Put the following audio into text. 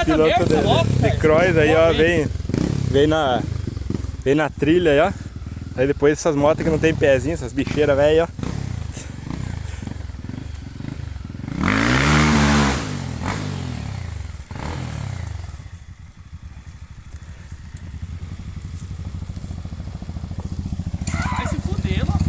piloto de cross aí, ó, vem na trilha aí, ó. Aí depois essas motos que não tem pezinho, essas bicheiras velhas, ó. Vai se fuder, louco.